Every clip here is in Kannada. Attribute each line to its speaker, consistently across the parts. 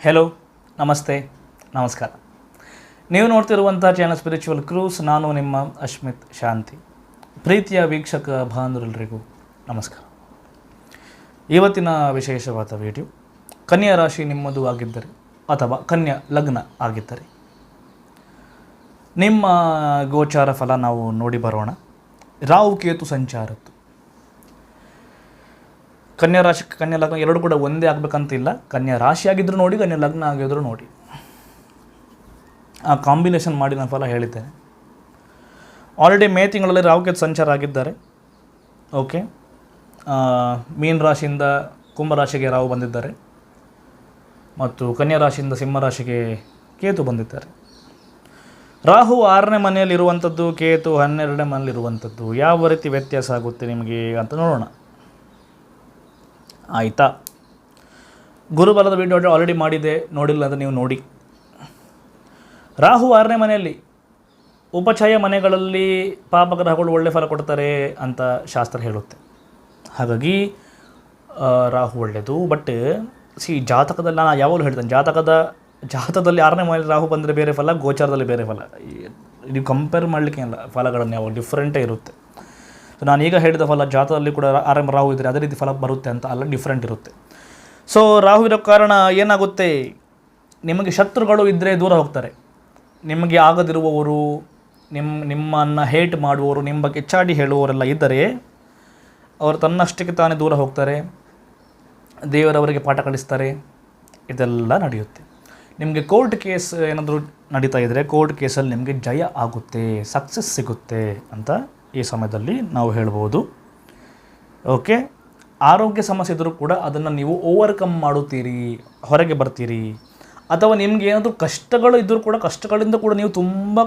Speaker 1: ಹೆಲೋ, ನಮಸ್ತೆ, ನಮಸ್ಕಾರ. ನೀವು ನೋಡ್ತಿರುವಂಥ ಚಾನಲ್ ಸ್ಪಿರಿಚುವಲ್ ಕ್ರೂಸ್. ನಾನು ನಿಮ್ಮ ಅಶ್ಮಿತ್ ಶಾಂತಿ. ಪ್ರೀತಿಯ ವೀಕ್ಷಕ ಬಾಂಧವರೆಲ್ಲರಿಗೂ ನಮಸ್ಕಾರ. ಇವತ್ತಿನ ವಿಶೇಷವಾದ ವಿಡಿಯೋ, ಕನ್ಯಾ ರಾಶಿ ನಿಮ್ಮದು ಆಗಿದ್ದರೆ ಅಥವಾ ಕನ್ಯಾ ಲಗ್ನ ಆಗಿದ್ದರೆ ನಿಮ್ಮ ಗೋಚಾರ ಫಲ ನಾವು ನೋಡಿ ಬರೋಣ. ರಾಹು ಕೇತು ಸಂಚಾರದ್ದು. ಕನ್ಯಾ ರಾಶಿ ಕನ್ಯಾ ಲಗ್ನ ಎರಡು ಕೂಡ ಒಂದೇ ಆಗಬೇಕಂತಿಲ್ಲ. ಕನ್ಯಾ ರಾಶಿ ಆಗಿದ್ದರೂ ನೋಡಿ, ಕನ್ಯಾ ಲಗ್ನ ಆಗಿದ್ದರೂ ನೋಡಿ. ಆ ಕಾಂಬಿನೇಷನ್ ಮಾಡಿ ನಾನು ಫಲ ಹೇಳಿದ್ದೇನೆ. ಆಲ್ರೆಡಿ ಮೇ ತಿಂಗಳಲ್ಲಿ ರಾಹು ಕೇತು ಸಂಚಾರ ಆಗಿದ್ದಾರೆ. ಓಕೆ, ಮೀನ ರಾಶಿಯಿಂದ ಕುಂಭ ರಾಶಿಗೆ ರಾಹು ಬಂದಿದ್ದಾರೆ ಮತ್ತು ಕನ್ಯಾ ರಾಶಿಯಿಂದ ಸಿಂಹ ರಾಶಿಗೆ ಕೇತು ಬಂದಿದ್ದಾರೆ. ರಾಹು 6ನೇ ಮನೆಯಲ್ಲಿರುವಂಥದ್ದು, ಕೇತು 12ನೇ ಮನೆಯಲ್ಲಿರುವಂಥದ್ದು. ಯಾವ ರೀತಿ ವ್ಯತ್ಯಾಸ ಆಗುತ್ತೆ ನಿಮಗೆ ಅಂತ ನೋಡೋಣ, ಆಯಿತಾ? ಗುರುಬಲದ ವಿಡಿಯೋ ಆಲ್ರೆಡಿ ಮಾಡಿದೆ, ನೋಡಿಲ್ಲ ಅಂದರೆ ನೀವು ನೋಡಿ. ರಾಹು 6ನೇ ಮನೆಯಲ್ಲಿ, ಉಪಚಯ ಮನೆಗಳಲ್ಲಿ ಪಾಪಗ್ರಹಗಳು ಒಳ್ಳೆ ಫಲ ಕೊಡ್ತಾರೆ ಅಂತ ಶಾಸ್ತ್ರ ಹೇಳುತ್ತೆ. ಹಾಗಾಗಿ ರಾಹು ಒಳ್ಳೆಯದು. ಬಟ್ ಜಾತಕದಲ್ಲಿ ನಾನು ಯಾವಾಗಲೂ ಹೇಳ್ತೇನೆ, ಜಾತಕದಲ್ಲಿ 6ನೇ ಮನೆಯಲ್ಲಿ ರಾಹು ಬಂದರೆ ಬೇರೆ ಫಲ, ಗೋಚಾರದಲ್ಲಿ ಬೇರೆ ಫಲ. ನೀವು ಕಂಪೇರ್ ಮಾಡಲಿಕ್ಕೆ ಇಲ್ಲ, ಫಲಗಳನ್ನು ಯಾವ ಡಿಫ್ರೆಂಟೇ ಇರುತ್ತೆ. ಸೊ ನಾನೀಗ ಹೇಳಿದ ಫಲ ಜಾತಕದಲ್ಲಿ ಕೂಡ 6ನೇ ರಾಹು ಇದ್ದರೆ ಅದೇ ರೀತಿ ಫಲ ಬರುತ್ತೆ ಅಂತ ಅಲ್ಲ, ಡಿಫ್ರೆಂಟ್ ಇರುತ್ತೆ. ಸೊ ರಾಹು ಇರೋ ಕಾರಣ ಏನಾಗುತ್ತೆ, ನಿಮಗೆ ಶತ್ರುಗಳು ಇದ್ದರೆ ದೂರ ಹೋಗ್ತಾರೆ. ನಿಮಗೆ ಆಗದಿರುವವರು, ನಿಮ್ಮನ್ನು ಹೇಟ್ ಮಾಡುವವರು, ನಿಮ್ಮ ಬಗ್ಗೆ ಚಾಡಿ ಹೇಳುವವರೆಲ್ಲ ಇದ್ದರೆ ಅವರು ತನ್ನಷ್ಟಕ್ಕೆ ತಾನೇ ದೂರ ಹೋಗ್ತಾರೆ, ದೇವರವರಿಗೆ ಪಾಠ ಕಲಿಸ್ತಾರೆ. ಇದೆಲ್ಲ ನಡೆಯುತ್ತೆ. ನಿಮಗೆ ಕೋರ್ಟ್ ಕೇಸ್ ಏನಾದರೂ ನಡೀತಾ ಇದ್ದರೆ ಕೋರ್ಟ್ ಕೇಸಲ್ಲಿ ನಿಮಗೆ ಜಯ ಆಗುತ್ತೆ, ಸಕ್ಸಸ್ ಸಿಗುತ್ತೆ ಅಂತ ಈ ಸಮಯದಲ್ಲಿ ನಾವು ಹೇಳ್ಬೋದು. ಓಕೆ, ಆರೋಗ್ಯ ಸಮಸ್ಯೆ ಇದ್ದರೂ ಕೂಡ ಅದನ್ನು ನೀವು ಓವರ್ಕಮ್ ಮಾಡುತ್ತೀರಿ, ಹೊರಗೆ ಬರ್ತೀರಿ. ಅಥವಾ ನಿಮ್ಗೆ ಏನಾದರೂ ಕಷ್ಟಗಳು ಇದ್ದರೂ ಕೂಡ ಕಷ್ಟಗಳಿಂದ ಕೂಡ ನೀವು ತುಂಬ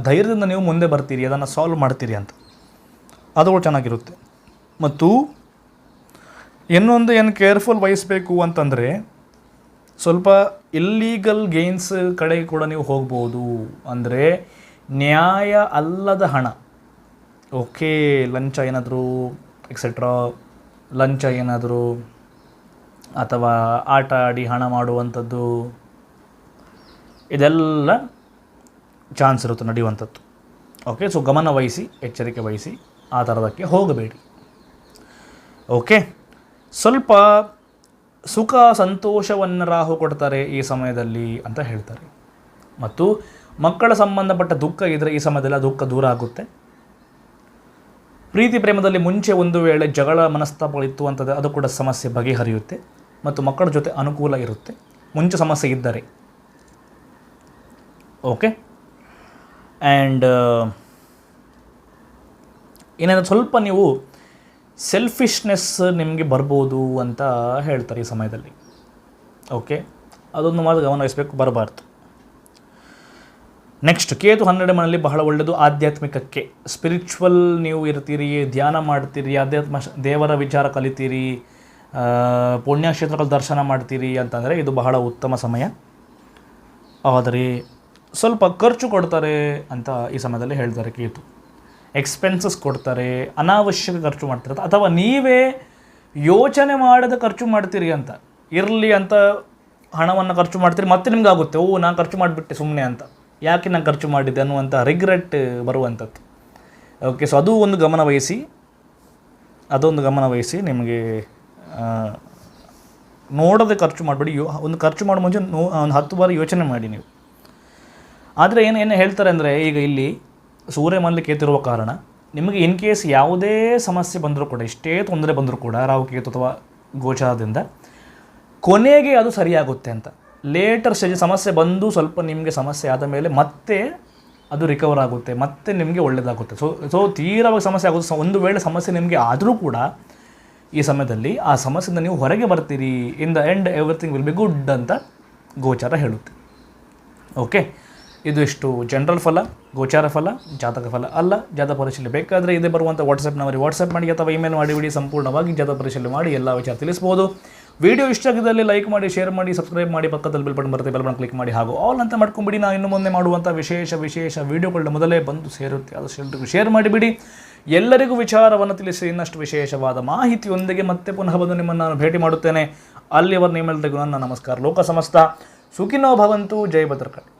Speaker 1: ಧೈರ್ಯದಿಂದ ನೀವು ಮುಂದೆ ಬರ್ತೀರಿ, ಅದನ್ನು ಸಾಲ್ವ್ ಮಾಡ್ತೀರಿ ಅಂತ. ಅದು ಕೂಡ ಚೆನ್ನಾಗಿರುತ್ತೆ. ಮತ್ತು ಇನ್ನೊಂದು ಏನು ಕೇರ್ಫುಲ್ ವಹಿಸಬೇಕು ಅಂತಂದರೆ, ಸ್ವಲ್ಪ ಇಲ್ಲೀಗಲ್ ಗೇನ್ಸ್ ಕಡೆ ಕೂಡ ನೀವು ಹೋಗ್ಬೋದು. ಅಂದರೆ ನ್ಯಾಯ ಅಲ್ಲದ ಹಣ, ಓಕೆ, ಲಂಚ ಏನಾದರೂ ಎಕ್ಸೆಟ್ರಾ, ಲಂಚ ಏನಾದರೂ ಅಥವಾ ಆಟ ಆಡಿ ಹಣ ಮಾಡುವಂಥದ್ದು, ಇದೆಲ್ಲ ಚಾನ್ಸ್ ಇರುತ್ತೆ ನಡೆಯುವಂಥದ್ದು. ಓಕೆ, ಸೊ ಗಮನ ವಹಿಸಿ, ಎಚ್ಚರಿಕೆ ವಹಿಸಿ, ಆ ಥರದಕ್ಕೆ ಹೋಗಬೇಡಿ. ಓಕೆ, ಸ್ವಲ್ಪ ಸುಖ ಸಂತೋಷವನ್ನು ರಾಹು ಕೊಡ್ತಾರೆ ಈ ಸಮಯದಲ್ಲಿ ಅಂತ ಹೇಳ್ತಾರೆ. ಮತ್ತು ಮಕ್ಕಳ ಸಂಬಂಧಪಟ್ಟ ದುಃಖ ಇದ್ದರೆ ಈ ಸಮಯದಲ್ಲಿ ಆ ದುಃಖ ದೂರ ಆಗುತ್ತೆ. ಪ್ರೀತಿ ಪ್ರೇಮದಲ್ಲಿ ಮುಂಚೆ ಒಂದು ವೇಳೆ ಜಗಳ ಮನಸ್ತಾಪಗಳಿತ್ತು ಅಂತಂದರೆ ಅದು ಕೂಡ ಸಮಸ್ಯೆ ಬಗೆಹರಿಯುತ್ತೆ ಮತ್ತು ಮಕ್ಕಳ ಜೊತೆ ಅನುಕೂಲ ಇರುತ್ತೆ, ಮುಂಚೆ ಸಮಸ್ಯೆ ಇದ್ದರೆ. ಓಕೆ, ಆ್ಯಂಡ್ ಏನಾದರೂ ಸ್ವಲ್ಪ ನೀವು ಸೆಲ್ಫಿಶ್ನೆಸ್ ನಿಮಗೆ ಬರ್ಬೋದು ಅಂತ ಹೇಳ್ತಾರೆ ಈ ಸಮಯದಲ್ಲಿ. ಓಕೆ, ಅದೊಂದು ಮಾತ್ರ ಗಮನ ವಹಿಸಬೇಕು, ಬರಬಾರ್ದು. ನೆಕ್ಸ್ಟ್, ಕೇತು 12ನೇ ಮನೆಯಲ್ಲಿ ಬಹಳ ಒಳ್ಳೆಯದು. ಆಧ್ಯಾತ್ಮಿಕಕ್ಕೆ, ಸ್ಪಿರಿಚುವಲ್ ನೀವು ಇರ್ತೀರಿ, ಧ್ಯಾನ ಮಾಡ್ತೀರಿ, ದೇವರ ವಿಚಾರ ಕಲಿತೀರಿ, ಪುಣ್ಯಕ್ಷೇತ್ರಗಳ ದರ್ಶನ ಮಾಡ್ತೀರಿ ಅಂತಂದರೆ ಇದು ಬಹಳ ಉತ್ತಮ ಸಮಯ. ಆದರೆ ಸ್ವಲ್ಪ ಖರ್ಚು ಕೊಡ್ತಾರೆ ಅಂತ ಈ ಸಮಯದಲ್ಲಿ ಹೇಳ್ತಾರೆ ಕೇತು. ಎಕ್ಸ್ಪೆನ್ಸಸ್ ಕೊಡ್ತಾರೆ, ಅನಾವಶ್ಯಕ ಖರ್ಚು ಮಾಡ್ತಾರೆ, ಅಥವಾ ನೀವೇ ಯೋಚನೆ ಮಾಡದೆ ಖರ್ಚು ಮಾಡ್ತೀರಿ ಅಂತ, ಇರಲಿ ಅಂತ ಹಣವನ್ನು ಖರ್ಚು ಮಾಡ್ತೀರಿ, ಮತ್ತೆ ನಿಮ್ಗೆ ಆಗುತ್ತೆ, ನಾನು ಖರ್ಚು ಮಾಡಿಬಿಟ್ಟೆ ಸುಮ್ಮನೆ ಅಂತ, ಯಾಕೆ ನಾನು ಖರ್ಚು ಮಾಡಿದ್ದೆ ಅನ್ನುವಂಥ ರಿಗ್ರೆಟ್ ಬರುವಂಥದ್ದು. ಓಕೆ, ಸೊ ಅದೊಂದು ಗಮನ ವಹಿಸಿ ನಿಮಗೆ ನೋಡದೆ ಖರ್ಚು ಮಾಡಬೇಡಿ. ಒಂದು ಖರ್ಚು ಮಾಡೋ ಮುಂಚೆ ಒಂದು 10 ಬಾರಿ ಯೋಚನೆ ಮಾಡಿ ನೀವು. ಆದರೆ ಏನು ಹೇಳ್ತಾರೆ ಅಂದರೆ, ಈಗ ಇಲ್ಲಿ ಸೂರ್ಯ ಮನೆಯಲ್ಲಿ ಕೇತಿರುವ ಕಾರಣ ನಿಮಗೆ ಇನ್ ಕೇಸ್ ಯಾವುದೇ ಸಮಸ್ಯೆ ಬಂದರೂ ಕೂಡ, ಎಷ್ಟೇ ತೊಂದರೆ ಬಂದರೂ ಕೂಡ ರಾಹು ಕೇತು ಅಥವಾ ಗೋಚಾರದಿಂದ ಕೊನೆಗೆ ಅದು ಸರಿಯಾಗುತ್ತೆ ಅಂತ. ಲೇಟರ್ ಸ್ಟೇಜ್ ಸಮಸ್ಯೆ ಬಂದು ಸ್ವಲ್ಪ ನಿಮಗೆ ಸಮಸ್ಯೆ ಆದ ಮೇಲೆ ಮತ್ತೆ ಅದು ರಿಕವರ್ ಆಗುತ್ತೆ, ಮತ್ತೆ ನಿಮಗೆ ಒಳ್ಳೆಯದಾಗುತ್ತೆ. ಸೊ ತೀವ್ರವಾಗಿ ಸಮಸ್ಯೆ ಆಗುತ್ತೆ. ಒಂದು ವೇಳೆ ಸಮಸ್ಯೆ ನಿಮಗೆ ಆದರೂ ಕೂಡ ಈ ಸಮಯದಲ್ಲಿ ಆ ಸಮಸ್ಯೆಯಿಂದ ನೀವು ಹೊರಗೆ ಬರ್ತೀರಿ. In the end everything will be good ಅಂತ ಗೋಚಾರ ಹೇಳುತ್ತೆ. ಓಕೆ, ಇದು ಇಷ್ಟು ಜನರಲ್ ಫಲ, ಗೋಚಾರ ಫಲ, ಜಾತಕ ಫಲ ಅಲ್ಲ. ಜಾತಕ ಪರಿಶೀಲನೆ ಬೇಕಾದರೆ ಇದೇ ಬರುವಂಥ ವಾಟ್ಸಪ್ ಮಾಡಿ ಅಥವಾ ಇಮೇಲ್ ಮಾಡಿಬಿಡಿ. ಸಂಪೂರ್ಣವಾಗಿ ಜಾತಕ ಪರಿಶೀಲನೆ ಮಾಡಿ ಎಲ್ಲ ವಿಚಾರ ತಿಳಿಸ್ಬೋದು. ವಿಡಿಯೋ ಇಷ್ಟ ಆಗಿದ್ದಲ್ಲಿ ಲೈಕ್ ಮಾಡಿ, ಶೇರ್ ಮಾಡಿ, ಸಬ್ಸ್ಕ್ರೈಬ್ ಮಾಡಿ, ಪಕ್ಕದಲ್ಲಿ ಬೆಲ್ ಬಟನ್ ಬರುತ್ತೆ, ಬೆಲ್ ಬಟನ್ ಕ್ಲಿಕ್ ಮಾಡಿ ಹಾಗೂ ಆಲ್ ಅಂತ ಮಾಡ್ಕೊಂಬಿಡಿ. ನಾನು ಇನ್ನು ಮುಂದೆ ಮಾಡುವಂಥ ವಿಶೇಷ ವೀಡಿಯೋಗಳನ್ನ ಮೊದಲೇ ಬಂದು ಸೇರುತ್ತೆ, ಆದಷ್ಟು ಎಲ್ರಿಗೂ ಶೇರ್ ಮಾಡಿಬಿಡಿ. ಎಲ್ಲರಿಗೂ ವಿಚಾರವನ್ನು ತಿಳಿಸಿ ಇನ್ನಷ್ಟು ವಿಶೇಷವಾದ ಮಾಹಿತಿಯೊಂದಿಗೆ ಮತ್ತೆ ಪುನಃ ಬಂದು ನಿಮ್ಮನ್ನು ನಾನು ಭೇಟಿ ಮಾಡುತ್ತೇನೆ. ಅಲ್ಲಿವರೆಗೆ ನಿಮ್ಮೆಲ್ಲರಿಗೂ ನನ್ನ ನಮಸ್ಕಾರ. ಲೋಕ ಸಮಸ್ತ ಸುಖಿನೋ ಭವಂತು. ಜೈ ಭದ್ರಕಾಳಿ.